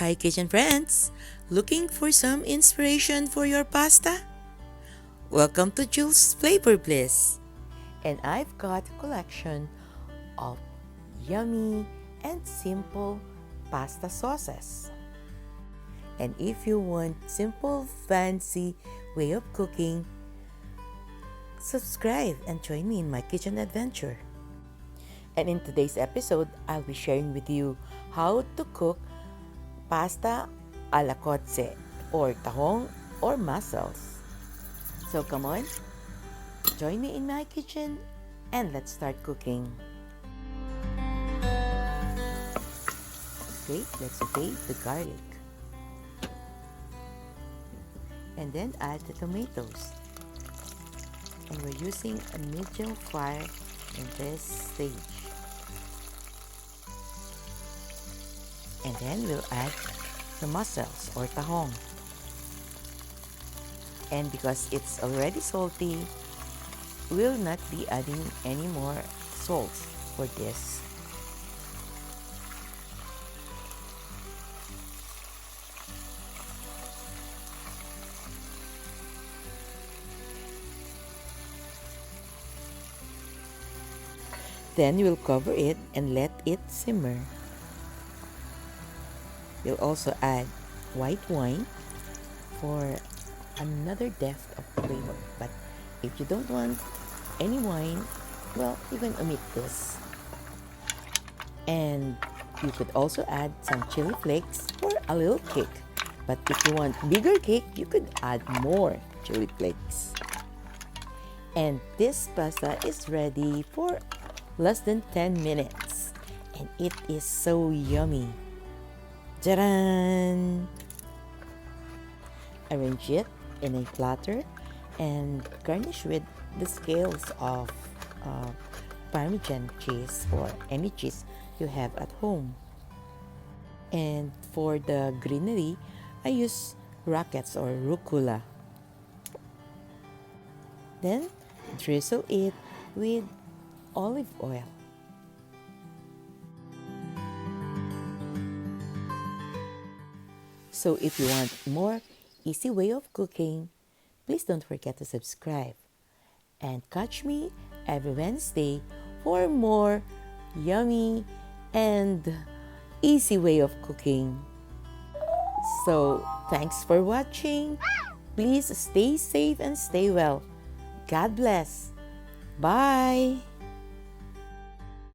Hi kitchen friends! Looking for some inspiration for your pasta? Welcome to Jules Flavor Bliss! And I've got a collection of yummy and simple pasta sauces. And if you want simple, fancy way of cooking, subscribe and join me in my kitchen adventure. And in today's episode, I'll be sharing with you how to cook pasta alla cozze or tahong or mussels. So come on, join me in my kitchen and let's start cooking. Okay, let's saute the garlic. And then add the tomatoes. And we're using a medium fire in this stage. And then we'll add the mussels or tahong. And because it's already salty, we'll not be adding any more salt for this. Then we'll cover it and let it simmer. We'll also add white wine for another depth of flavor. But if you don't want any wine, well, you can omit this. And you could also add some chili flakes for a little kick. But if you want bigger kick, you could add more chili flakes. And this pasta is ready for less than 10 minutes. And it is so yummy. Tadaan! Arrange it in a platter and garnish with the scales of Parmesan cheese or any cheese you have at home. And for the greenery, I use rockets or rucola. Then drizzle it with olive oil. So if you want more easy way of cooking, please don't forget to subscribe. And catch me every Wednesday for more yummy and easy way of cooking. So thanks for watching. Please stay safe and stay well. God bless. Bye.